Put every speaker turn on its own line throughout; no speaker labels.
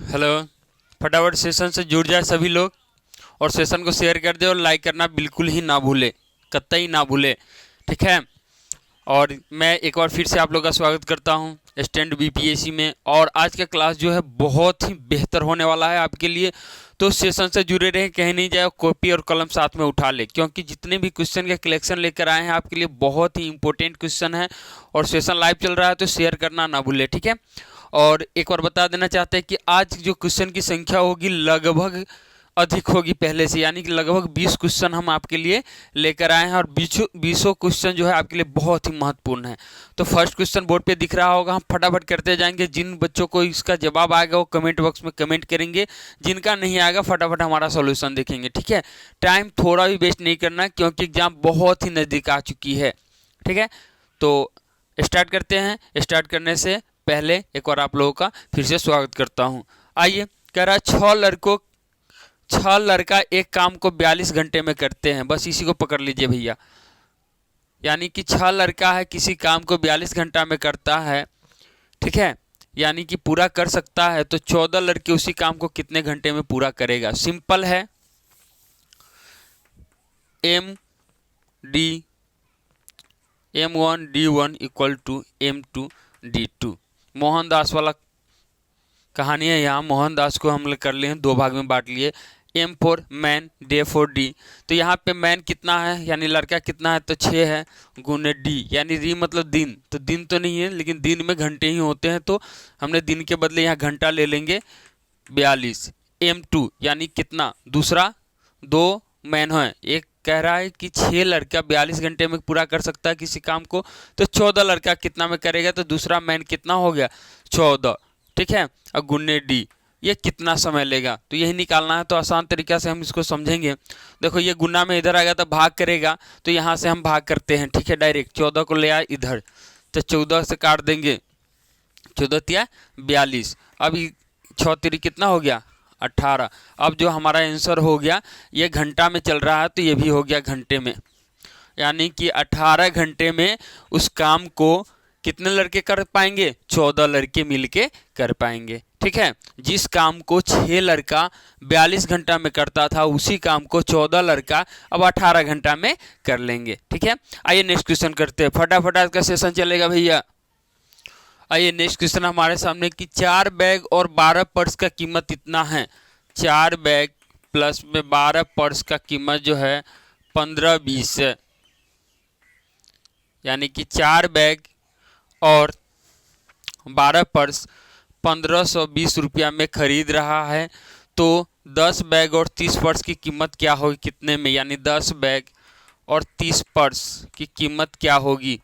Hello. फटाफट session से जुड़ जाए सभी लोग और सेशन को शेयर कर दे और लाइक करना बिल्कुल ही ना भूले, कतई ना भूले, ठीक है। और मैं एक बार फिर से आप लोग का स्वागत करता हूं स्टैंड बीपीएससी में। और आज का क्लास जो है बहुत ही बेहतर होने वाला है आपके लिए, तो सेशन से जुड़े रहें, कहीं नहीं जाए, कॉपी और कलम साथ में उठा ले, क्योंकि जितने भी क्वेश्चन के कलेक्शन लेकर आए हैं आपके लिए बहुत ही इंपॉर्टेंट क्वेश्चन है। और सेशन लाइव चल रहा है तो शेयर करना ना भूले, ठीक है। और एक बार बता देना चाहते हैं कि आज जो क्वेश्चन की संख्या होगी लगभग अधिक होगी पहले से, यानी कि लगभग 20 क्वेश्चन हम आपके लिए लेकर आए हैं और 20 क्वेश्चन जो है आपके लिए बहुत ही महत्वपूर्ण है। तो फर्स्ट क्वेश्चन बोर्ड पे दिख रहा होगा, हम फटाफट करते जाएंगे। जिन बच्चों को इसका जवाब आएगा वो कमेंट बॉक्स में कमेंट करेंगे, जिनका नहीं आएगा फटाफट हमारा सॉल्यूशन देखेंगे, ठीक है। टाइम थोड़ा भी वेस्ट नहीं करना क्योंकि एग्जाम बहुत ही नज़दीक आ चुकी है, ठीक है। तो स्टार्ट करते हैं। स्टार्ट करने से पहले एक बार आप लोगों का फिर से स्वागत करता हूं। आइए, कह रहा छह लड़का एक काम को 42 घंटे में करते हैं, बस इसी को पकड़ लीजिए भैया। यानी कि 6 लड़का है, किसी काम को 42 घंटा में करता है, ठीक है, यानी कि पूरा कर सकता है, तो 14 लड़के उसी काम को कितने घंटे में पूरा करेगा। सिंपल है, M1D1 equal to M2D2। Mohandas वाला कहानी है, यहाँ मोहनदास को हम लोग कर लिए हैं, दो भाग में बांट लिए। M for man, D for D. तो यहाँ पे मैन कितना है यानी लड़का कितना है, तो 6 है, गुने D यानी री मतलब दिन, तो दिन तो नहीं है लेकिन दिन में घंटे ही होते हैं, तो हमने दिन के बदले यहाँ घंटा ले लेंगे 42। M2 यानी कितना, दूसरा, 2 मैन है, एक कह रहा है कि 6 लड़का 42 घंटे में पूरा कर सकता है किसी काम को, तो 14 लड़का कितना में करेगा, तो दूसरा मैन कितना हो गया 14, ठीक है। और गुन्ने डी, ये कितना समय लेगा, तो यही निकालना है। तो आसान तरीका से हम इसको समझेंगे। देखो ये गुना में इधर आएगा तो भाग करेगा, तो यहाँ से हम भाग करते हैं, ठीक है। डायरेक्ट 14 को ले आए इधर, तो 14 से काट देंगे, 14 तिया 42। अब 6 तिरी कितना हो गया 18। अब जो हमारा आंसर हो गया, ये घंटा में चल रहा है तो ये भी हो गया घंटे में, यानी कि 18 घंटे में उस काम को कितने लड़के कर पाएंगे, 14 लड़के मिलके कर पाएंगे, ठीक है। जिस काम को 6 लड़का 42 घंटा में करता था, उसी काम को 14 लड़का अब 18 घंटा में कर लेंगे, ठीक है। आइए नेक्स्ट क्वेश्चन करते हैं, फटाफट आज का सेशन चलेगा भैया। आइए नेक्स्ट क्वेश्चन हमारे सामने कि 4 बैग और 12 पर्स का कीमत इतना है। 4 बैग प्लस में 12 पर्स का कीमत जो है 15-20 है, यानी कि 4 बैग और 12 पर्स 1520 रुपया में खरीद रहा है, तो 10 बैग और 30 पर्स की कीमत क्या होगी, कितने में, यानी 10 बैग और 30 पर्स की कीमत क्या होगी,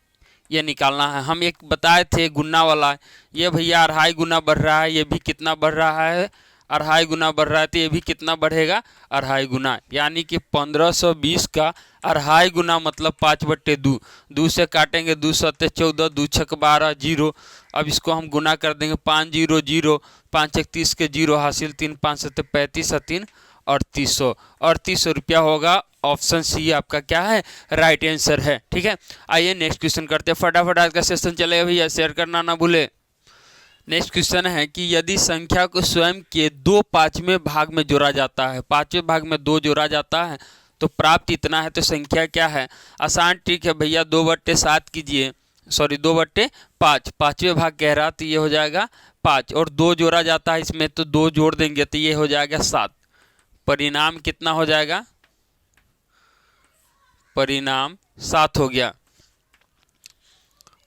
ये निकालना है। हम एक बताए थे गुना वाला, ये भैया 2.5 गुना बढ़ रहा है, ये भी कितना बढ़ रहा है, 2.5 गुना बढ़ रहा है, तो ये भी कितना बढ़ेगा 2.5 गुना, यानी कि 1520 का 2.5 गुना मतलब 5/2। 2 से काटेंगे, 2 सत्ते 14, 2 छक 12, 0। अब इसको हम गुना कर देंगे, 5 0 0, 5 1 30 के 0 हासिल, 3 5 7 35, 3 3800 रुपया होगा। ऑप्शन सी आपका क्या है, राइट आंसर है, ठीक है। आइए नेक्स्ट क्वेश्चन करते हैं, फटाफट आज का सेशन चलेगा भैया, शेयर करना ना भूले। नेक्स्ट क्वेश्चन है कि यदि संख्या को स्वयं के 2 पाँचवें भाग में जोड़ा जाता है, 5वें भाग में 2 जोड़ा जाता है, तो प्राप्त इतना है, तो संख्या क्या है। आसान ट्रिक है भैया, 2/7 कीजिए, सॉरी 2/5, 5वें भाग कह रहा, तो ये हो जाएगा 5, और 2 जोड़ा जाता है इसमें, तो 2 जोड़ देंगे तो ये हो जाएगा 7। परिणाम कितना हो जाएगा, परिणाम 7 हो गया।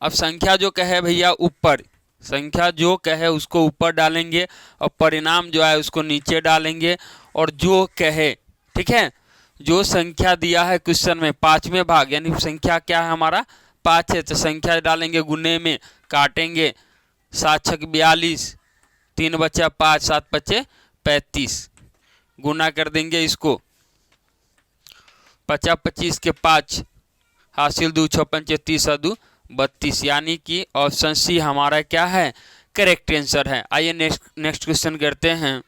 अब संख्या जो कहे भैया ऊपर, संख्या जो कहे उसको ऊपर डालेंगे और परिणाम जो है उसको नीचे डालेंगे, और जो कहे, ठीक है, जो संख्या दिया है क्वेश्चन में 5वें भाग, यानी संख्या क्या है हमारा 5 है, तो संख्या डालेंगे गुने में, काटेंगे, 7 छक 42, 3 बचा 5, 7 बचे 35, गुना कर देंगे इसको, 50 25 के 5 हासिल, 2 6 5 30 2 32, यानी कि ऑप्शन सी हमारा क्या है, करेक्ट आंसर है। आइए नेक्स्ट क्वेश्चन करते हैं।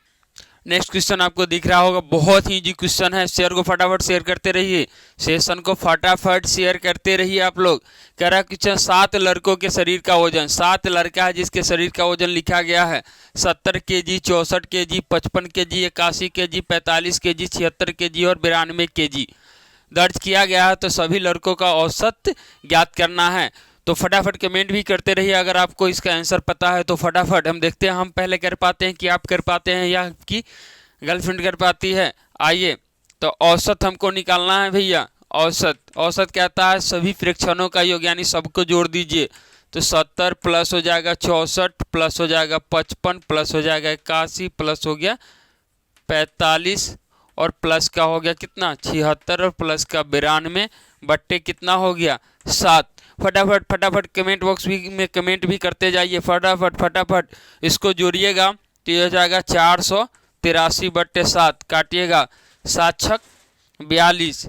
नेक्स्ट क्वेश्चन आपको दिख रहा होगा, बहुत ही इजी क्वेश्चन है। शेयर को फटाफट शेयर करते रहिए, सेशन को फटाफट शेयर करते रहिए आप लोग। कह रहा क्वेश्चन 7 लड़कों के शरीर का वजन, 7 लड़का है जिसके शरीर का वजन लिखा गया है 70 kg, 64 kg, 55 kg, 81 kg, 45 kg, 76 kg और 92 kg दर्ज किया गया है। तो सभी लड़कों का औसत ज्ञात करना है। तो फटाफट कमेंट भी करते रहिए अगर आपको इसका आंसर पता है तो फटाफट। हम देखते हैं हम पहले कर पाते हैं कि आप कर पाते हैं या आपकी गर्लफ्रेंड कर पाती है। आइए, तो औसत हमको निकालना है भैया। औसत कहता है सभी फ्रैक्शनों का योग, यानी सबको जोड़ दीजिए। तो 70 प्लस हो जाएगा 64 प्लस हो जाएगा 55 प्लस हो जाएगा 81 प्लस हो गया 45 और प्लस का हो गया कितना 76 और प्लस का 92 बट्टे कितना हो गया 7। फटाफट कमेंट बॉक्स में कमेंट भी करते जाइए। फटाफट इसको जोड़िएगा तो ये हो जाएगा 483 बट्टे 7, काटिएगा 7 छक 42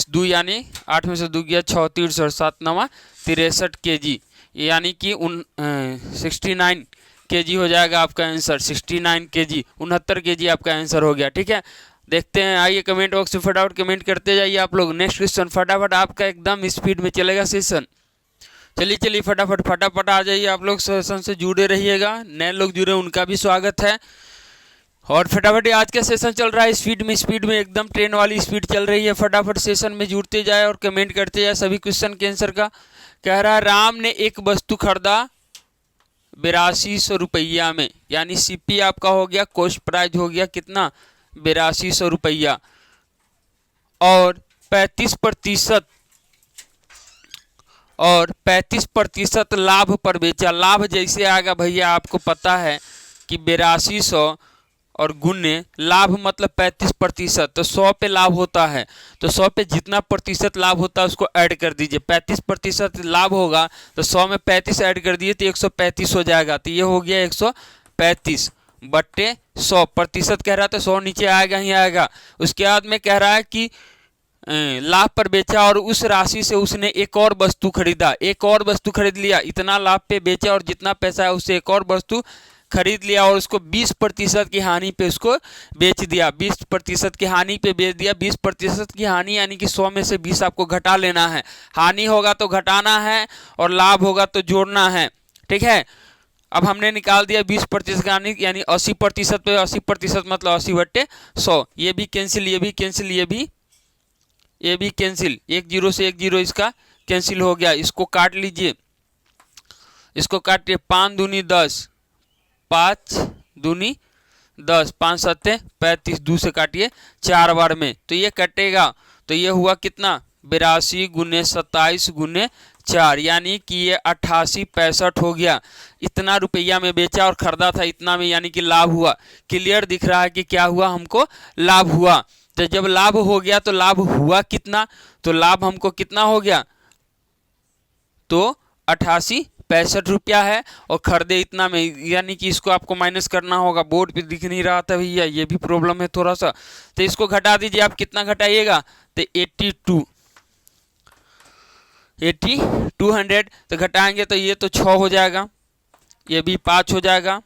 2 यानी 8 में से 2 गया 36 और 7 9 63 kg, यानी कि 69 kg हो जाएगा आपका आंसर। 69 kg 69 kg आपका आंसर हो गया। ठीक है, देखते हैं। आइए कमेंट बॉक्स में फटाफट कमेंट करते जाइए आप लोग। नेक्स्ट क्वेश्चन फटाफट आपका एकदम स्पीड में चलेगा सेशन। चलिए फटाफट आ जाइए आप लोग, सेशन से जुड़े रहिएगा। नए लोग जुड़े उनका भी स्वागत है। और फटाफट आज का सेशन चल रहा है स्पीड में एकदम ट्रेन वाली स्पीड चल रही है। फटाफट सेशन में जुड़ते जाए और कमेंट करते जाए सभी क्वेश्चन के आंसर का। कह रहा है राम ने एक वस्तु खरीदा 8200 रुपया में, यानी सीपी आपका हो गया, कॉस्ट प्राइस हो गया कितना 8200 रुपया, और 35% लाभ पर बेचा। लाभ जैसे आएगा भैया आपको पता है कि 8200 और गुने लाभ मतलब 35%, तो 100 पे लाभ होता है, तो 100 पे जितना प्रतिशत लाभ होता है उसको ऐड कर दीजिए। 35% लाभ होगा तो 100 में 35 ऐड कर दिए तो 135 हो जाएगा। तो ये हो गया 135 बट्टे 100, प्रतिशत कह रहा था 100 नीचे आएगा ही आएगा। उसके बाद में कह रहा है कि लाभ पर बेचा और उस राशि से उसने एक और वस्तु खरीदा, एक और वस्तु खरीद लिया। इतना लाभ पे बेचा और जितना पैसा है उससे एक और वस्तु खरीद लिया और उसको 20% की हानि पे उसको बेच दिया। 20% की हानि पे बेच दिया। 20% की हानि यानी कि 100 में से 20 आपको घटा लेना है। हानि होगा तो घटाना है और लाभ होगा तो जोड़ना है। ठीक है, अब हमने निकाल दिया 20% का हानि, यानी 80% पे 80% मतलब 80 बट्टे 100। ये भी कैंसिल, ये भी कैंसिल, ये भी कैंसिल। 1 0 से 1 0 इसका कैंसिल हो गया। इसको काट लीजिए, इसको काटिए। 5 दूनी 10, 5 दूनी 10, 5 7 35, 2 से काटिए 4 बार में, तो ये कटेगा। तो ये हुआ कितना 82 गुने 27 गुने 4, यानी कि ये 88 65 हो गया। इतना रुपया में बेचा और खरीदा था इतना में, यानी कि लाभ हुआ। क्लियर दिख रहा है कि क्या हुआ, हमको लाभ हुआ। तो जब लाभ हो गया तो लाभ हुआ कितना, तो लाभ हमको कितना हो गया, तो 88 65 रुपया है और खरीदे इतना में, यानी कि इसको आपको माइनस करना होगा। बोर्ड पे दिख नहीं रहा था भैया, ये भी प्रॉब्लम है थोड़ा सा। तो इसको घटा दीजिए। आप कितना घटाइएगा, तो 8200 तो घटाएंगे तो ये तो 6 हो जाएगा, ये भी 5 हो जाएगा,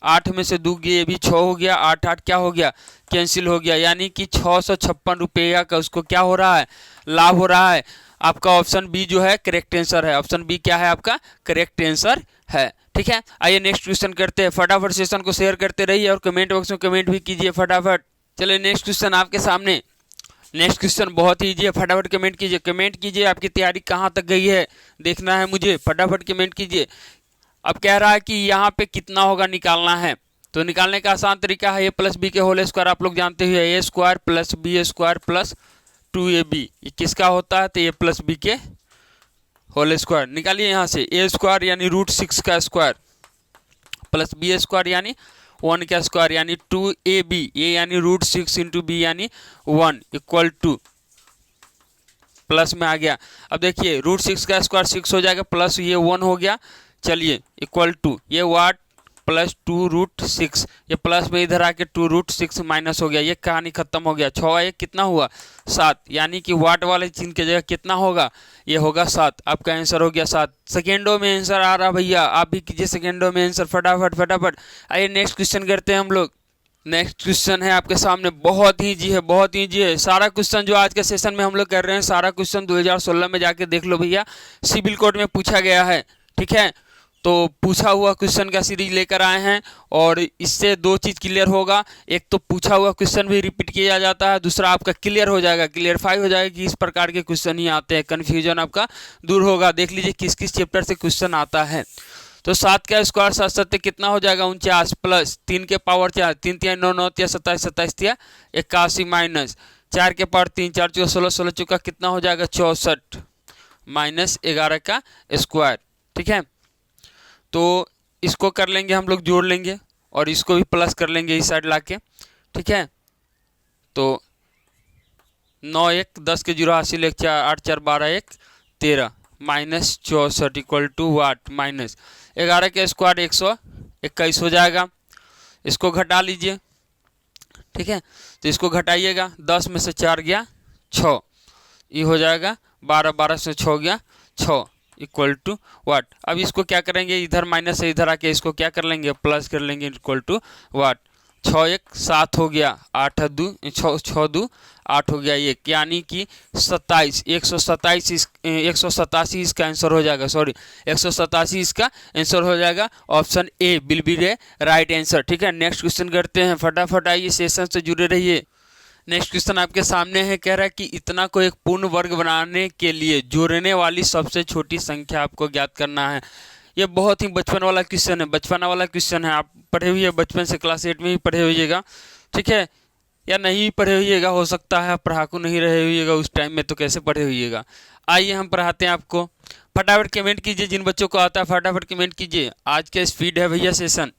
8 में से 2 गए, ये भी 6 हो गया, 8 8 क्या हो गया कैंसिल हो गया, यानी कि 656 रुपया का उसको क्या हो रहा है, लाभ हो रहा है। आपका ऑप्शन बी जो है करेक्ट आंसर है। ऑप्शन बी क्या है आपका करेक्ट आंसर है। ठीक है, आइए नेक्स्ट क्वेश्चन करते हैं। फटाफट सेशन को शेयर करते रहिए और कमेंट बॉक्स में कमेंट भी कीजिए फटाफट। चलिए नेक्स्ट क्वेश्चन आपके सामने। नेक्स्ट क्वेश्चन बहुत ही ईजी है, फटाफट कमेंट कीजिए। आपकी तैयारी कहाँ तक गई है देखना है मुझे, फटाफट कमेंट कीजिए। अब कह रहा है कि यहाँ पे कितना होगा निकालना है, तो निकालने का आसान तरीका है ए प्लस बी के होल स्क्वायर। आप लोग जानते हुए A square plus B square plus 2ab, ये किसका होता है, तो ए प्लस बी के होल स्क्वायर। निकालिए यहाँ से ए स्क्वायर यानी √6 का स्क्वायर प्लस बी स्क्वायर यानी 1 का स्क्वायर यानी 2ab, ए यानी √6 इंटू बी यानी 1 इक्वल टू प्लस में आ गया। अब देखिए √6 का स्क्वायर 6 हो जाएगा प्लस ये 1 हो गया, चलिए इक्वल टू ये वाट प्लस 2√6, ये प्लस में इधर आके 2√6 माइनस हो गया, ये कहानी खत्म हो गया। 6 ये कितना हुआ 7, यानी कि वाट वाले चिन्ह की जगह कितना होगा, ये होगा 7। आपका आंसर हो गया 7। सेकेंडों में आंसर आ रहा भैया, आप भी कीजिए सेकेंडों में आंसर फटाफट। आइए नेक्स्ट क्वेश्चन करते हैं हम लोग। नेक्स्ट क्वेश्चन है आपके सामने, बहुत ही इजी है, बहुत ही इजी है। सारा क्वेश्चन जो आज के सेशन में हम लोग कर रहे हैं, सारा क्वेश्चन 2016 में जाके देख लो भैया, सिविल कोड में पूछा गया है। ठीक है, तो पूछा हुआ क्वेश्चन का सीरीज लेकर आए हैं और इससे दो चीज़ क्लियर होगा। एक तो पूछा हुआ क्वेश्चन भी रिपीट किया जाता है, दूसरा आपका क्लियर हो जाएगा, क्लियरफाई हो जाएगा कि इस प्रकार के क्वेश्चन ही आते हैं, कन्फ्यूजन आपका दूर होगा। देख लीजिए किस किस चैप्टर से क्वेश्चन आता है। तो 7 का स्क्वायर 7 7 कितना हो जाएगा 49 प्लस 3 के पावर 4 3 3 9 9 3 27 27 3 81 माइनस 4 के पावर 3 4 4 16 16 चौका कितना हो जाएगा 64 माइनस 11 का स्क्वायर। ठीक है, तो इसको कर लेंगे हम लोग, जोड़ लेंगे और इसको भी प्लस कर लेंगे इस साइड लाके। ठीक है, तो 9 1 10 के 0 हासिल 1 4 8 4 12 1 13 minus 64 equal to what minus 11 के स्क्वायर 121 हो जाएगा। इसको घटा लीजिए। ठीक है, तो इसको घटाइएगा, 10 में से 4 गया 6, ये हो जाएगा 12 12 से 6 गया 6 इक्वल टू वाट। अब इसको क्या करेंगे, इधर माइनस से इधर आके इसको क्या कर लेंगे, प्लस कर लेंगे इक्वल टू वाट। 6 1 7 हो गया, 8 2 6 2 8 हो गया 1, यानी कि 27 187 इसका आंसर हो जाएगा। सॉरी 187 इसका आंसर हो जाएगा। Option A will be the right answer. ठीक है, नेक्स्ट क्वेश्चन करते हैं, फटाफट आइए, सेशन से जुड़े रहिए। नेक्स्ट क्वेश्चन आपके सामने है, कह रहा है कि इतना को एक पूर्ण वर्ग बनाने के लिए जोड़ने वाली सबसे छोटी संख्या आपको ज्ञात करना है। ये बहुत ही बचपन वाला क्वेश्चन है, बचपना वाला क्वेश्चन है। आप पढ़े हुए बचपन से, क्लास 8 में ही पढ़े होइएगा। ठीक है, या नहीं पढ़े होइएगा, हो सकता है आप पढ़ाकू नहीं रहे होइएगा उस टाइम में, तो कैसे पढ़े होइएगा। आइए हम पढ़ाते हैं आपको। फटाफट कमेंट कीजिए, जिन बच्चों को आता है फटाफट कमेंट कीजिए। आज का स्पीड है भैया सेशन।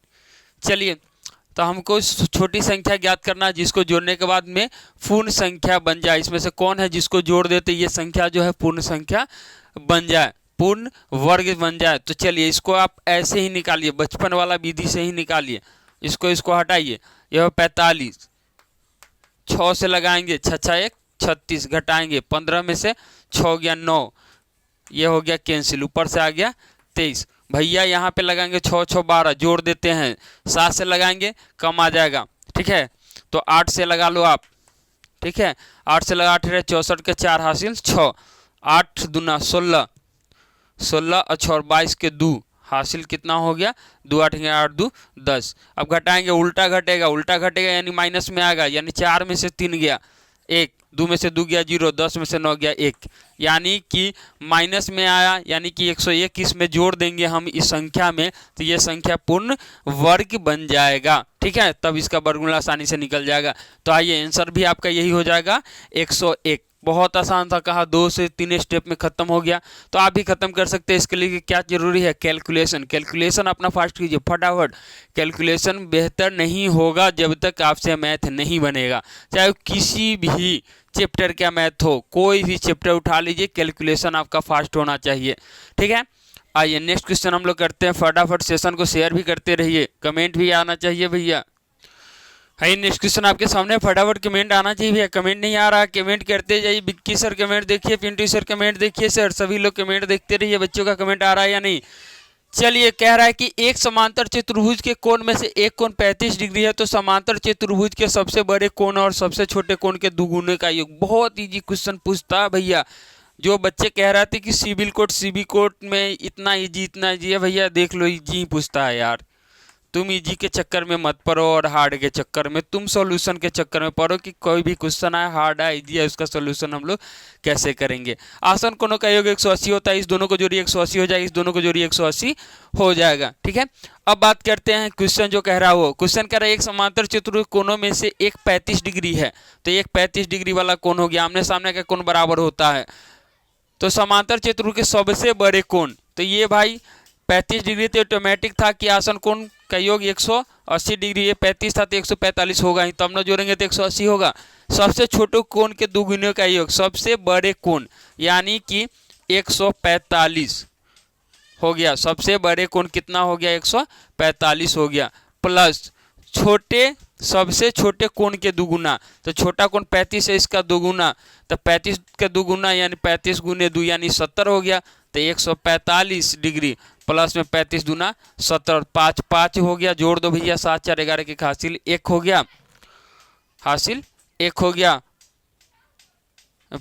चलिए, तो हमको छोटी संख्या ज्ञात करना है जिसको जोड़ने के बाद में पूर्ण संख्या बन जाए। इसमें से कौन है जिसको जोड़ देते ये संख्या जो है पूर्ण संख्या बन जाए, पूर्ण वर्ग बन जाए। तो चलिए इसको आप ऐसे ही निकालिए, बचपन वाला विधि से ही निकालिए। इसको हटाइए, यह 45, 6 से लगाएंगे 6 6 1 36, घटाएंगे 15 में से 6 गया 9, ये हो गया कैंसिल, ऊपर से आ गया 23। भैया यहाँ पे लगाएंगे 6 6 12, जोड़ देते हैं, 7 से लगाएंगे कम आ जाएगा। ठीक है, तो 8 से लगा लो आप। ठीक है, 8 से लगा 8 64 के 4 हासिल 6, 8 दूना 16, 16 और 22 के 2 हासिल कितना हो गया 2 8 8 2 10। अब घटाएंगे, उल्टा घटेगा यानी माइनस में आएगा, यानी 4 में से 3 गया 1, 2 में से 2 गया 0, 10 में से 9 गया 1, यानी कि माइनस में आया, यानी कि 101 इसमें जोड़ देंगे हम इस संख्या में, तो ये संख्या पूर्ण वर्ग बन जाएगा। ठीक है, तब इसका वर्गमूल आसानी से निकल जाएगा। तो आइए आंसर भी आपका यही हो जाएगा 101। बहुत आसान था, कहा 2 से 3 स्टेप में खत्म हो गया, तो आप भी खत्म कर सकते हैं। इसके लिए क्या जरूरी है, कैलकुलेशन अपना फास्ट कीजिए फटाफट। कैलकुलेशन बेहतर नहीं होगा जब तक आपसे मैथ नहीं बनेगा, चाहे किसी भी चैप्टर का मैथ हो, कोई भी चैप्टर उठा लीजिए, कैलकुलेशन आपका फास्ट होना चाहिए। ठीक है, आइए नेक्स्ट क्वेश्चन हम लोग करते हैं। फटाफट सेशन को शेयर भी करते रहिए, कमेंट भी आना चाहिए भैया। हाई नेक्स्ट क्वेश्चन आपके सामने, फटाफट कमेंट आना चाहिए भैया। कमेंट नहीं आ रहा, कमेंट करते जाइए। विक्की सर कमेंट देखिए, पिंटू सर कमेंट देखिए, सर सभी लोग कमेंट देखते रहिए, बच्चों का कमेंट आ रहा है या नहीं। चलिए, कह रहा है कि एक समांतर चतुर्भुज के कोण में से एक कोण 35 डिग्री है, तो समांतर चतुर्भुज के सबसे बड़े कोण और सबसे छोटे कोण के दुगुने का योग। बहुत इजी क्वेश्चन पूछता है भैया। जो बच्चे कह रहे थे कि सिविल कोड में इतना इजी है भैया, देख लो इजी ही पूछता है यार। तुम इजी के चक्कर में मत पड़ो और हार्ड के चक्कर में, तुम सॉल्यूशन के चक्कर में पढ़ो कि कोई भी क्वेश्चन आए हार्ड है इजी है, उसका सॉल्यूशन हम लोग कैसे करेंगे। आसन कोणों का योग 180 होता है, इस दोनों को जोड़िए 180 हो जाएगा, इस दोनों को जोड़िए 180 हो जाएगा। ठीक है, अब बात करते हैं क्वेश्चन जो कह रहा हो। क्वेश्चन कह रहा है एक समांतर चतुर्भुज कोणों में से एक 35 डिग्री है, तो एक 35 डिग्री वाला कोण हो गया। आमने सामने का कोण बराबर होता है, तो समांतर चतुर्भुज के सबसे बड़े कोण, तो ये भाई 35 डिग्री तो ऑटोमेटिक था कि आसन कोण का योग 180 डिग्री, ये 35 था तो 145 होगा ही, तब न जोड़ेंगे तो 180 होगा। सबसे छोटे कोण के दुगुने का योग, सबसे बड़े कोण यानी कि 145 हो गया। सबसे बड़े कोण कितना हो गया 145 हो गया, प्लस छोटे सबसे छोटे कोण के दुगुना, तो छोटा कोण 35 है, इसका दुगुना, तो 35 का दुगुना यानी 35 गुने 2 यानी 70 हो गया। तो 145 डिग्री प्लस में 35 दूना 70, 5 5 हो गया, जोड़ दो भैया, 7 4 11 के हासिल 1 हो गया, हासिल 1 हो गया,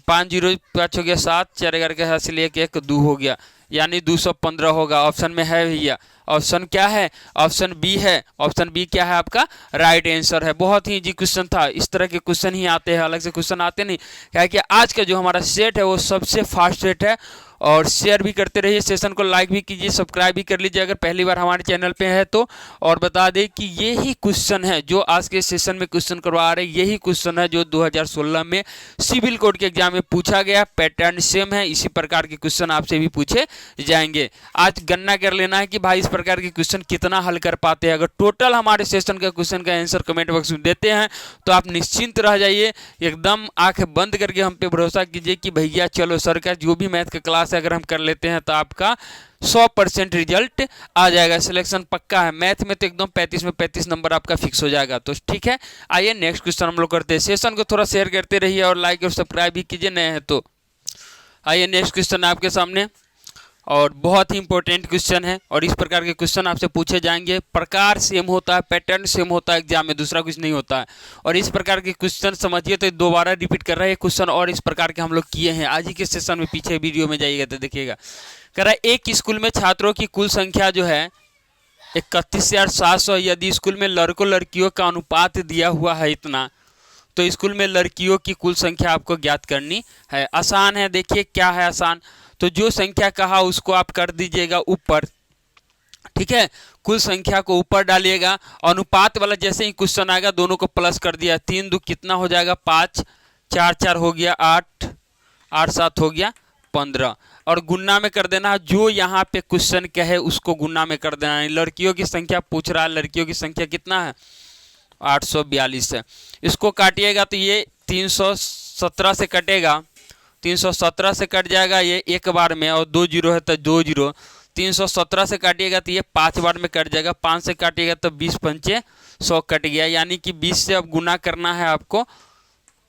5 0 5 हो गया, 7 4 11 के हासिल 1 1 2 हो गया, यानी 215 होगा। ऑप्शन में है भैया, ऑप्शन क्या है, ऑप्शन बी है। ऑप्शन बी क्या है आपका राइट आंसर है। बहुत ही इजी क्वेश्चन था, इस तरह के क्वेश्चन ही आते हैं, अलग से क्वेश्चन आते नहीं। क्या है कि आज का जो हमारा सेट है वो सबसे फास्ट सेट है। और शेयर भी करते रहिए, सेशन को लाइक भी कीजिए, सब्सक्राइब भी कर लीजिए अगर पहली बार हमारे चैनल पे है तो। और बता दें कि यही क्वेश्चन है जो आज के सेशन में क्वेश्चन करवा रहे हैं, यही क्वेश्चन है जो 2016 में सिविल कोड के एग्जाम में पूछा गया। पैटर्न सेम है, इसी प्रकार के क्वेश्चन आपसे भी पूछे जाएंगे। आज गणना कर लेना है कि भाई इस प्रकार के क्वेश्चन कितना हल कर पाते हैं। अगर टोटल हमारे सेशन का क्वेश्चन का आंसर कमेंट बॉक्स में देते हैं तो आप निश्चिंत रह जाइए, एकदम आंखें बंद करके हम पे भरोसा कीजिए कि भैया चलो सर का जो भी मैथ का क्लास अगर हम कर लेते हैं तो आपका 100% रिजल्ट आ जाएगा, सिलेक्शन पक्का है। मैथ में तो एकदम 35 में 35 नंबर आपका फिक्स हो जाएगा। तो ठीक है, आइए नेक्स्ट क्वेश्चन हम लोग करते हैं। सेशन को थोड़ा शेयर करते रहिए और लाइक और सब्सक्राइब भी कीजिए नए हैं तो। आइए नेक्स्ट क्वेश्चन है आपके सामने, और बहुत ही इंपॉर्टेंट क्वेश्चन है और इस प्रकार के क्वेश्चन आपसे पूछे जाएंगे। प्रकार सेम होता है, पैटर्न सेम होता है एग्जाम में, दूसरा कुछ नहीं होता है। और इस प्रकार के क्वेश्चन समझिए तो दोबारा रिपीट कर रहा है क्वेश्चन, और इस प्रकार के हम लोग किए हैं आज ही के सेशन में। पीछे वीडियो में जाइएगा तो देखिएगा। कह रहा है एक स्कूल में छात्रों की कुल संख्या जो है 31,700, यदि स्कूल में लड़कों लड़कियों का अनुपात दिया हुआ है इतना, तो स्कूल में लड़कियों की कुल संख्या आपको ज्ञात करनी है। आसान है, देखिए क्या है आसान। तो जो संख्या कहा उसको आप कर दीजिएगा ऊपर, ठीक है, कुल संख्या को ऊपर डालिएगा। अनुपात वाला जैसे ही क्वेश्चन आएगा दोनों को प्लस कर दिया, 3 2 कितना हो जाएगा 5, 4 4 हो गया 8, 8 7 हो गया 15, और गुना में कर देना। जो यहाँ पे क्वेश्चन कहे उसको गुना में कर देना है। लड़कियों की संख्या पूछ रहा है, लड़कियों की संख्या कितना है 842 है। इसको काटिएगा तो ये 317 से कटेगा, 317 से कट जाएगा ये एक बार में, और 2 0 है तो 2 0। 317 से काटिएगा तो ये 5 बार में कट जाएगा, 5 से काटिएगा तो 20 पंचे 100 कट गया, यानी कि 20 से अब गुना करना है आपको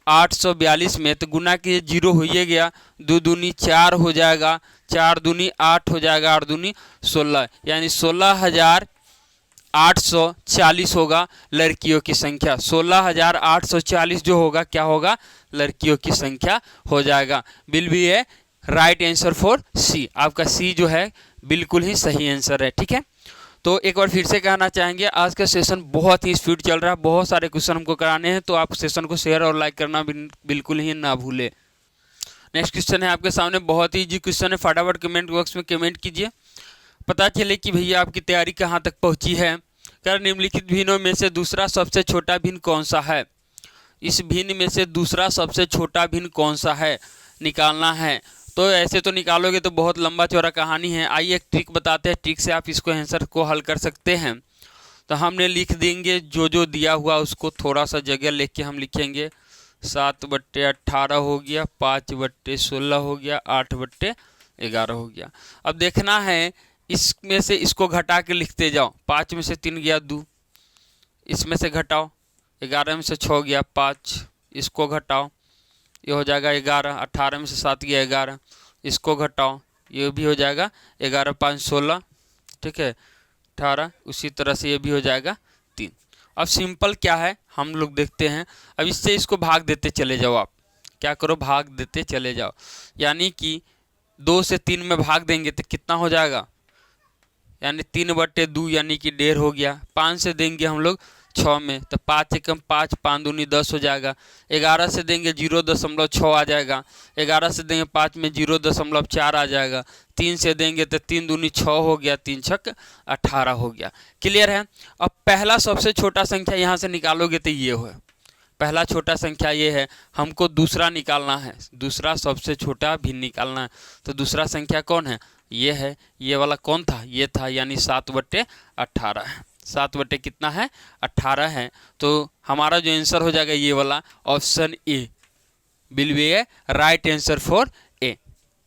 842 में। तो गुना के 0 हो ही गया, 2 दूनी 4 हो जाएगा, 4 दूनी 8 हो जाएगा, 8 दूनी 16, यानी 16,840 होगा लड़कियों की संख्या। 16,840 जो होगा क्या होगा लड़कियों की संख्या हो जाएगा। Will be a right answer for C. आपका सी जो है बिल्कुल ही सही आंसर है, ठीक है। तो एक बार फिर से कहना चाहेंगे आज का सेशन बहुत ही स्पीड चल रहा है, बहुत सारे क्वेश्चन हमको कराने हैं, तो आप सेशन को शेयर और लाइक करना बिल्कुल ही ना भूले। नेक्स्ट क्वेश्चन है आपके सामने, बहुत ही इजी क्वेश्चन है, फटाफट कमेंट बॉक्स में कमेंट कीजिए, पता चले कि भैया आपकी तैयारी कहाँ तक पहुँची है। कर निम्नलिखित भिन्नों में से दूसरा सबसे छोटा भिन्न कौन सा है। इस भिन्न में से दूसरा सबसे छोटा भिन्न कौन सा है निकालना है। तो ऐसे तो निकालोगे तो बहुत लंबा चौड़ा कहानी है। आइए एक ट्रिक बताते हैं, ट्रिक से आप इसको आंसर को हल कर सकते हैं। तो हमने लिख देंगे जो दिया हुआ उसको थोड़ा सा जगह लेके हम लिखेंगे 7/18 हो गया, 5/16 हो गया, 8/11 हो गया। अब देखना है इसमें से इसको घटा के लिखते जाओ। 5 में से 3 गया 2, इसमें से घटाओ, 11 में से 6 गया 5, इसको घटाओ, ये हो जाएगा 11। 18 में से 7 गया 11, इसको घटाओ, ये भी हो जाएगा 11 5 16, ठीक है 18। उसी तरह से ये भी हो जाएगा 3। अब सिंपल क्या है हम लोग देखते हैं। अब इससे इसको भाग देते चले जाओ, आप क्या करो भाग देते चले जाओ, यानी कि 2 से 3 में भाग देंगे तो कितना हो जाएगा, यानी 3/2 यानी कि 1.5 हो गया। 5 से देंगे हम लोग 6 में तो 5 एकम 5, 5 दूनी 10 हो जाएगा। 11 से देंगे 0.6 आ जाएगा। 11 से देंगे 5 में 0.4 आ जाएगा। 3 से देंगे तो 3 दूनी 6 हो गया, 3 छक 18 हो गया। क्लियर है। अब पहला सबसे छोटा संख्या यहाँ से निकालोगे तो ये हो, पहला छोटा संख्या ये है, हमको दूसरा निकालना है, दूसरा सबसे छोटा भी निकालना है। तो दूसरा संख्या कौन है, ये है। ये वाला कौन था, ये था, यानी 7/18 है। 7 कितना है 18 है। तो हमारा जो आंसर हो जाएगा ये वाला option A will be a right answer for a.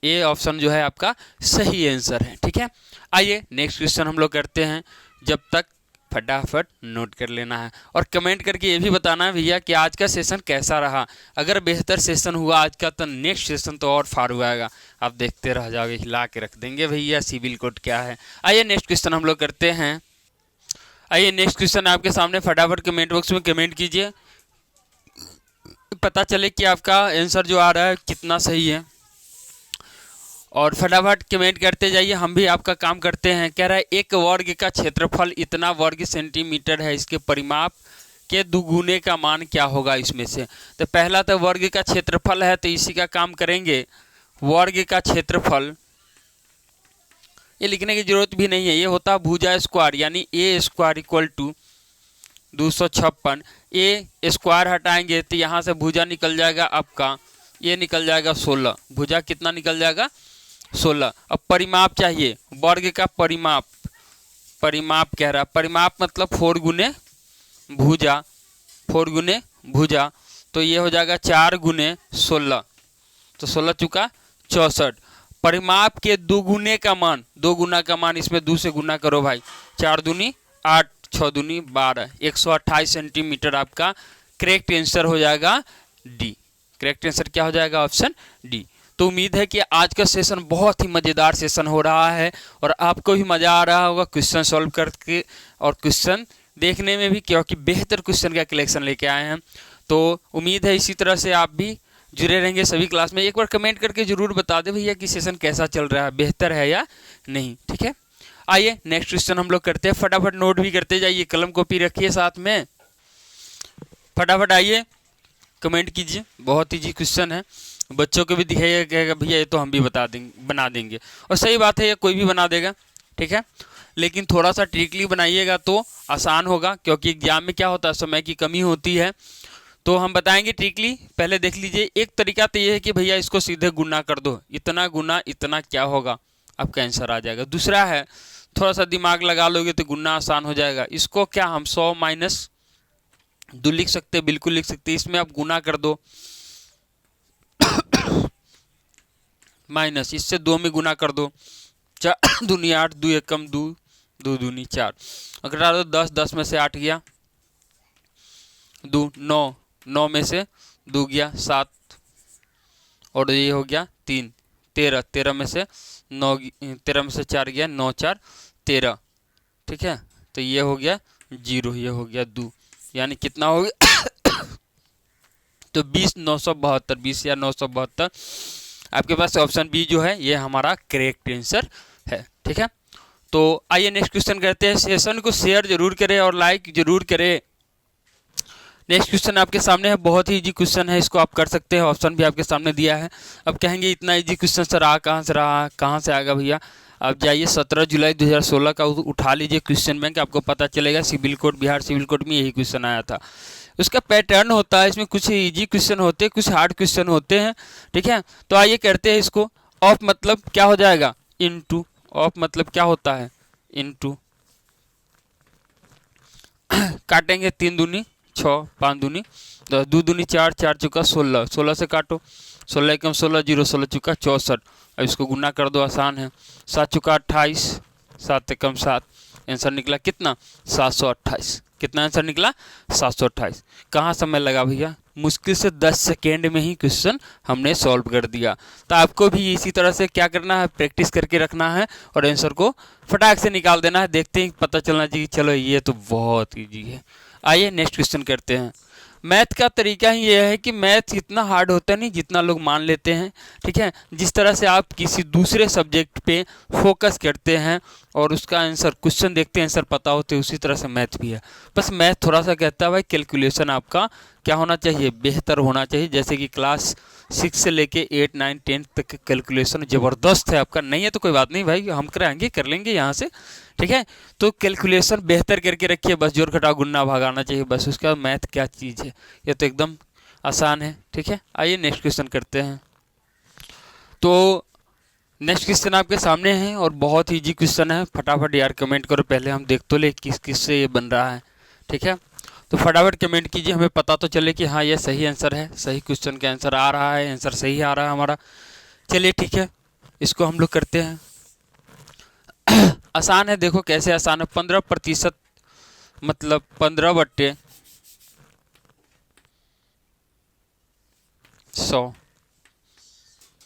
A option जो है आपका सही आंसर है, ठीक है। आइए नेक्स्ट क्वेश्चन हम लोग करते हैं। जब तक फटाफट नोट कर लेना है और कमेंट करके ये भी बताना है भैया कि आज का सेशन कैसा रहा। अगर बेहतर सेशन हुआ आज का तो नेक्स्ट सेशन तो और फाड़ू आएगा, आप देखते रह जाओगे, हिला के रख देंगे भैया सिविल कोड क्या है। आइए नेक्स्ट क्वेश्चन हम लोग करते हैं। आइए नेक्स्ट क्वेश्चन आपके सामने, फटाफट कमेंट बॉक्स में कमेंट कीजिए, पता चले कि आपका आंसर जो आ रहा है कितना सही है। और फटाफट कमेंट करते जाइए, हम भी आपका काम करते हैं। कह रहा है एक वर्ग का क्षेत्रफल इतना वर्ग सेंटीमीटर है, इसके परिमाप के दुगुने का मान क्या होगा इसमें से। तो पहला तो वर्ग का क्षेत्रफल है, तो इसी का काम करेंगे। वर्ग का क्षेत्रफल ये लिखने की जरूरत भी नहीं है, ये होता है भुजा स्क्वायर, यानी A square equal to 256। A square हटाएंगे तो यहाँ से भुजा निकल जाएगा आपका, ये निकल जाएगा 16, भुजा कितना निकल जाएगा 16। अब परिमाप चाहिए, वर्ग का परिमाप, परिमाप कह रहा है, परिमाप मतलब 4 गुने भुजा, 4 गुने भुजा, तो ये हो जाएगा 4 गुने 16, तो 16 चुका 64। परिमाप के दुगुने का मान, 2 गुना का मान इसमें 2 से गुना करो भाई, 4 दूनी 8, 6 दूनी 12, 128 सेंटीमीटर आपका करेक्ट आंसर हो जाएगा डी। करेक्ट आंसर क्या हो जाएगा, ऑप्शन डी। तो उम्मीद है कि आज का सेशन बहुत ही मज़ेदार सेशन हो रहा है और आपको भी मज़ा आ रहा होगा क्वेश्चन सॉल्व करके और क्वेश्चन देखने में भी, क्योंकि बेहतर क्वेश्चन का कलेक्शन लेके आए हैं। तो उम्मीद है इसी तरह से आप भी जुड़े रहेंगे सभी क्लास में। एक बार कमेंट करके जरूर बता दे भैया कि सेशन कैसा चल रहा है, बेहतर है या नहीं, ठीक है। आइए नेक्स्ट क्वेश्चन हम लोग करते हैं, फटाफट नोट भी करते जाइए, कलम कॉपी रखिए साथ में, फटाफट आइए कमेंट कीजिए। बहुत ईजी क्वेश्चन है, बच्चों को भी दिखाइएगा, कहेगा भैया ये तो हम भी बना देंगे, और सही बात है, ये कोई भी बना देगा, ठीक है। लेकिन थोड़ा सा ट्रिकली बनाइएगा तो आसान होगा, क्योंकि एग्जाम में क्या होता है समय की कमी होती है। तो हम बताएंगे ट्रिकली, पहले देख लीजिए। एक तरीका तो ये है कि भैया इसको सीधे गुना कर दो, इतना गुना इतना क्या होगा, आपका आंसर आ जाएगा। दूसरा है थोड़ा सा दिमाग लगा लोगे तो गुना आसान हो जाएगा। इसको क्या हम 100 माइनस 2 लिख सकते हैं, बिल्कुल लिख सकते हैं। इसमें आप गुना कर दो माइनस, इससे 2 में गुना कर दो, 4 दूनी 8, 2 एकम 2, 2 दूनी 4, अगर 10, 10 में से 8 गया 2, 9, 9 में से 2 गया 7, और ये हो गया 3, 13, 13 में से 9, 13 में से 4 गया 9, 4, 13, ठीक है। तो ये हो गया 0, ये हो गया 2, यानी कितना हो गया तो 20, 972, 20 या 972 आपके पास ऑप्शन बी जो है ये हमारा करेक्ट आंसर है, ठीक है। तो आइए नेक्स्ट क्वेश्चन करते हैं। सेशन को शेयर जरूर करें और लाइक जरूर करें। नेक्स्ट क्वेश्चन आपके सामने है, बहुत ही इजी क्वेश्चन है, इसको आप कर सकते हैं, ऑप्शन भी आपके सामने दिया है। अब कहेंगे इतना इजी क्वेश्चन सर आ कहाँ से रहा, कहाँ से आएगा भैया। आप जाइए 17 जुलाई 2016 का उठा लीजिए क्वेश्चन बैंक, आपको पता चलेगा civil code, Bihar civil code में यही क्वेश्चन आया था। उसका पैटर्न होता है, इसमें कुछ इजी क्वेश्चन होते हैं, कुछ हार्ड क्वेश्चन होते हैं, ठीक है। तो आइए करते हैं इसको। ऑफ मतलब क्या हो जाएगा, इनटू, ऑफ मतलब क्या होता है, इनटू, काटेंगे 3 दूनी 6, 5 दूनी 10, 2 दूनी 4, 4 चुका 16, 16 से काटो, 16 एकम 16, 0, 16 चुका 64। अब इसको गुना कर दो, आसान है, 7 चुका 28, 7 एकम 7, आंसर निकला कितना 728। कितना आंसर निकला 728। कहाँ समय लगा भैया, मुश्किल से 10 सेकेंड में ही क्वेश्चन हमने सॉल्व कर दिया। तो आपको भी इसी तरह से क्या करना है, प्रैक्टिस करके रखना है और आंसर को फटाक से निकाल देना है। देखते ही पता चलना चाहिए चलो ये तो बहुत ईजी है। आइए नेक्स्ट क्वेश्चन करते हैं। मैथ का तरीका ही ये है कि मैथ इतना हार्ड होता नहीं जितना लोग मान लेते हैं, ठीक है। जिस तरह से आप किसी दूसरे सब्जेक्ट पे फोकस करते हैं और उसका आंसर क्वेश्चन देखते हैं, आंसर पता होते हैं, उसी तरह से मैथ भी है। बस मैथ थोड़ा सा कहता है भाई कैलकुलेशन आपका क्या होना चाहिए, बेहतर होना चाहिए। जैसे कि क्लास 6 से लेके 8, 9, 10 तक कैलकुलेशन ज़बरदस्त है आपका, नहीं है तो कोई बात नहीं भाई, हम कराएंगे, कर लेंगे यहाँ से, ठीक है। तो कैलकुलेशन बेहतर करके रखिए, बस जोड़ घटाव गुना भागाना चाहिए, बस। उसका मैथ क्या चीज़ है, ये तो एकदम आसान है, ठीक है। आइए नेक्स्ट क्वेश्चन करते हैं। तो नेक्स्ट क्वेश्चन आपके सामने है और बहुत ही इजी क्वेश्चन है। फटाफट यार कमेंट करो, पहले हम देख तो ले किस किस से ये बन रहा है, ठीक है। तो फटाफट कमेंट कीजिए, हमें पता तो चले कि हाँ ये सही आंसर है, सही क्वेश्चन का आंसर आ रहा है, आंसर सही आ रहा है हमारा। चलिए ठीक है, इसको हम लोग करते हैं। आसान है, देखो कैसे आसान है। 15% मतलब 15/100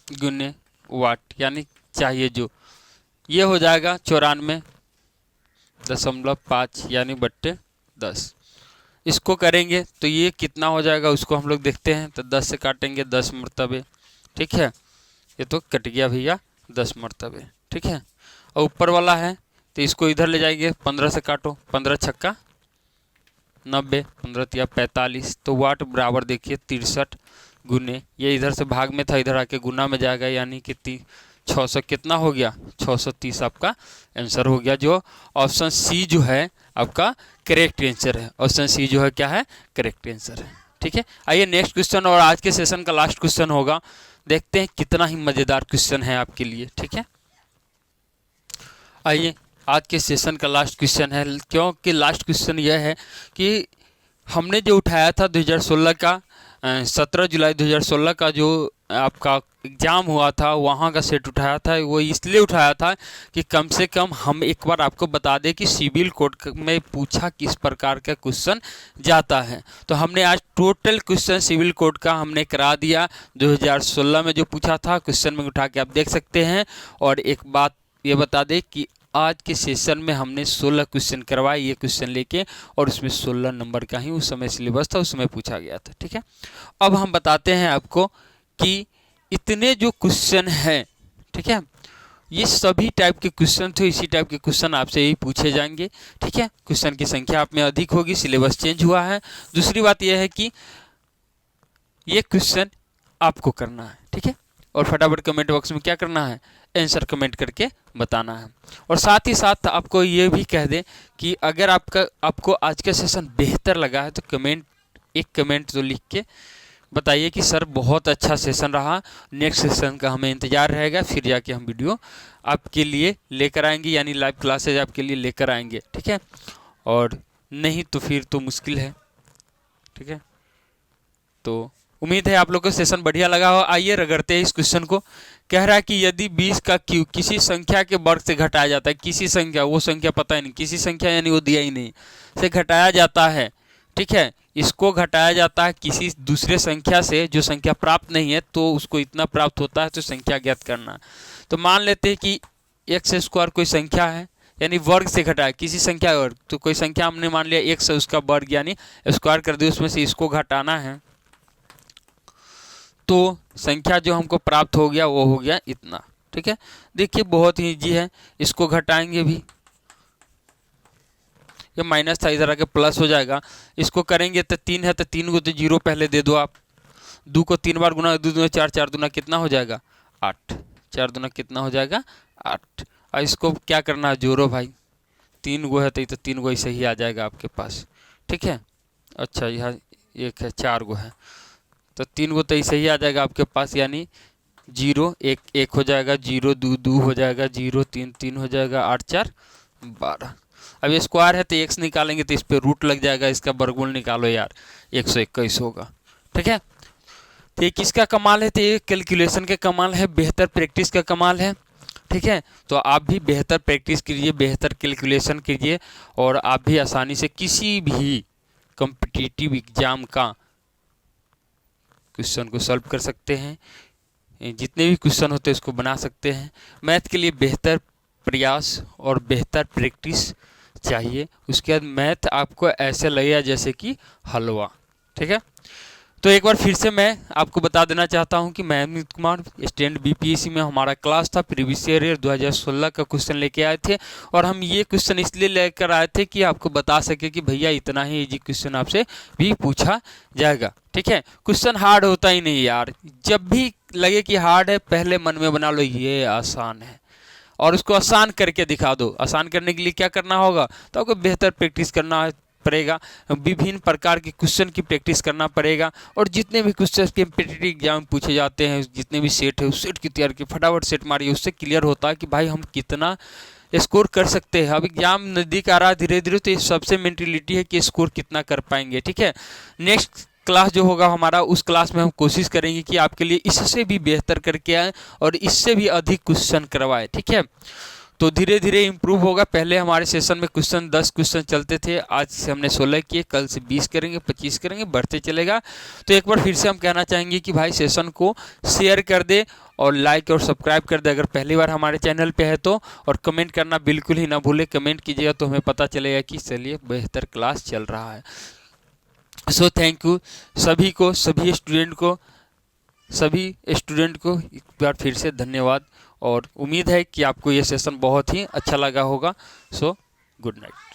गुने वाट यानी चाहिए जो, ये हो जाएगा 94.5 यानी बट्टे 10। इसको करेंगे तो ये कितना हो जाएगा उसको हम लोग देखते हैं। तो 10 से काटेंगे 10 मरतबे, ठीक है, ये तो कट गया भैया 10 मरतबे, ठीक है। और ऊपर वाला है तो इसको इधर ले जाएंगे, 15 से काटो, 15 छक्का 90, 15 तिया 45, तो वाट बराबर देखिए 63 गुने, ये इधर से भाग में था इधर आके गुना में जाएगा, यानी कि 600 कितना हो गया 630 आपका आंसर हो गया। जो ऑप्शन सी जो है आपका करेक्ट आंसर है, ऑप्शन सी जो है क्या है करेक्ट आंसर है, ठीक है। आइए नेक्स्ट क्वेश्चन और आज के सेशन का लास्ट क्वेश्चन होगा, देखते हैं कितना ही मज़ेदार क्वेश्चन है आपके लिए, ठीक है। आइए आज के सेशन का लास्ट क्वेश्चन है, क्योंकि लास्ट क्वेश्चन यह है कि हमने जो उठाया था 2016 का 17 जुलाई 2016 का जो आपका एग्ज़ाम हुआ था वहाँ का सेट उठाया था। वो इसलिए उठाया था कि कम से कम हम एक बार आपको बता दें कि सिविल कोड में पूछा किस प्रकार का क्वेश्चन जाता है। तो हमने आज टोटल क्वेश्चन सिविल कोड का हमने करा दिया, 2016 में जो पूछा था क्वेश्चन में उठा के आप देख सकते हैं। और एक बात ये बता दें कि आज के सेशन में हमने 16 क्वेश्चन करवाए ये क्वेश्चन लेके, और उसमें 16 नंबर का ही उस समय सिलेबस था, उसमें पूछा गया था, ठीक है। अब हम बताते हैं आपको कि इतने जो क्वेश्चन हैं, ठीक है, ये सभी टाइप के क्वेश्चन थे, इसी टाइप के क्वेश्चन आपसे यही पूछे जाएंगे, ठीक है। क्वेश्चन की संख्या आप में अधिक होगी, सिलेबस चेंज हुआ है। दूसरी बात यह है कि ये क्वेश्चन आपको करना है, ठीक है, और फटाफट कमेंट बॉक्स में क्या करना है आंसर कमेंट करके बताना है। और साथ ही साथ आपको ये भी कह दें कि अगर आपको आज का सेशन बेहतर लगा है तो एक कमेंट तो लिख के बताइए कि सर बहुत अच्छा सेशन रहा, नेक्स्ट सेशन का हमें इंतज़ार रहेगा, फिर जाके हम वीडियो आपके लिए लेकर आएंगे, यानी लाइव क्लासेज आपके लिए लेकर आएंगे, ठीक है। और नहीं तो फिर तो मुश्किल है, ठीक है। तो उम्मीद है आप लोग को सेशन बढ़िया लगा हो। आइए रगड़ते हैं इस क्वेश्चन को। कह रहा है कि यदि 20 का क्यूब किसी संख्या के वर्ग से घटाया जाता है, किसी संख्या, वो संख्या पता ही नहीं, किसी संख्या यानी वो दिया ही नहीं, से घटाया जाता है, ठीक है, इसको घटाया जाता है किसी दूसरे संख्या से जो संख्या प्राप्त नहीं है, तो उसको इतना प्राप्त होता है, तो संख्या ज्ञात करना। तो मान लेते हैं कि x² कोई संख्या है, यानी वर्ग से घटाया किसी संख्या वर्ग, तो कोई संख्या हमने मान लिया x है, उसका वर्ग यानी स्क्वायर कर दिया, उसमें से इसको घटाना है, तो संख्या जो हमको प्राप्त हो गया वो हो गया इतना, ठीक है। देखिए बहुत ही ईजी है, इसको घटाएंगे भी, ये माइनस था इधर आके प्लस हो जाएगा, इसको करेंगे तो 3 है तो 3 को तो 0 पहले दे दो आप, 2 को 3 बार गुना, 2 दूना 4, 4 दूना कितना हो जाएगा 8, 4 दूना कितना हो जाएगा 8। और इसको क्या करना है जोड़ो भाई, 3 गो है तो 3 गो ऐसे ही आ जाएगा आपके पास, ठीक है। अच्छा यहाँ 1 है, 4 गो है, तो 3 गो तो ऐसे ही आ जाएगा आपके पास, यानी 0 1 1 हो जाएगा, 0 2 2 हो जाएगा, 0 3 3 हो जाएगा, 8 4 12। अब ये स्क्वायर है तो x निकालेंगे तो इस पर रूट लग जाएगा, इसका वर्गमूल निकालो यार, 121 होगा, ठीक है। तो ये किसका कमाल है, तो ये कैलकुलेशन का कमाल है, बेहतर प्रैक्टिस का कमाल है, ठीक है। तो आप भी बेहतर प्रैक्टिस कीजिए, बेहतर कैलकुलेशन कीजिए, और आप भी आसानी से किसी भी कॉम्पिटिटिव एग्जाम का क्वेश्चन को सॉल्व कर सकते हैं, जितने भी क्वेश्चन होते हैं उसको बना सकते हैं। मैथ के लिए बेहतर प्रयास और बेहतर प्रैक्टिस चाहिए, उसके बाद मैथ आपको ऐसे लगेगा जैसे कि हलवा, ठीक है। तो एक बार फिर से मैं आपको बता देना चाहता हूं कि मैं अमित कुमार, स्टैंड बीपीएससी में हमारा क्लास था, प्रीवियस ईयर 2016 का क्वेश्चन लेके आए थे, और हम ये क्वेश्चन इसलिए लेकर आए थे कि आपको बता सके कि भैया इतना ही इजी क्वेश्चन आपसे भी पूछा जाएगा, ठीक है। क्वेश्चन हार्ड होता ही नहीं यार, जब भी लगे कि हार्ड है पहले मन में बना लो ये आसान है, और उसको आसान करके दिखा दो। आसान करने के लिए क्या करना होगा, तो आपको बेहतर प्रैक्टिस करना पड़ेगा, विभिन्न प्रकार के क्वेश्चन की प्रैक्टिस करना पड़ेगा, और जितने भी क्वेश्चन कॉम्पिटिटिव एग्जाम में पूछे जाते हैं, जितने भी सेट है उस सेट की तैयारी की फटाफट सेट मारिए, उससे क्लियर होता है कि भाई हम कितना स्कोर कर सकते हैं। अब एग्जाम नज़दीक आ रहा है धीरे धीरे, तो ये सबसे मेंटेलिटी है कि स्कोर कितना कर पाएंगे, ठीक है। नेक्स्ट क्लास जो होगा हमारा, उस क्लास में हम कोशिश करेंगे कि आपके लिए इससे भी बेहतर करके आए और इससे भी अधिक क्वेश्चन करवाए, ठीक है। तो धीरे धीरे इम्प्रूव होगा। पहले हमारे सेशन में क्वेश्चन 10 क्वेश्चन चलते थे, आज से हमने 16 किए, कल से 20 करेंगे, 25 करेंगे, बढ़ते चलेगा। तो एक बार फिर से हम कहना चाहेंगे कि भाई सेशन को शेयर कर दे और लाइक और सब्सक्राइब कर दे अगर पहली बार हमारे चैनल पे है तो, और कमेंट करना बिल्कुल ही ना भूले। कमेंट कीजिएगा तो हमें पता चलेगा कि चलिए बेहतर क्लास चल रहा है। सो थैंक यू सभी को, सभी स्टूडेंट को एक बार फिर से धन्यवाद, और उम्मीद है कि आपको ये सेशन बहुत ही अच्छा लगा होगा। So good night.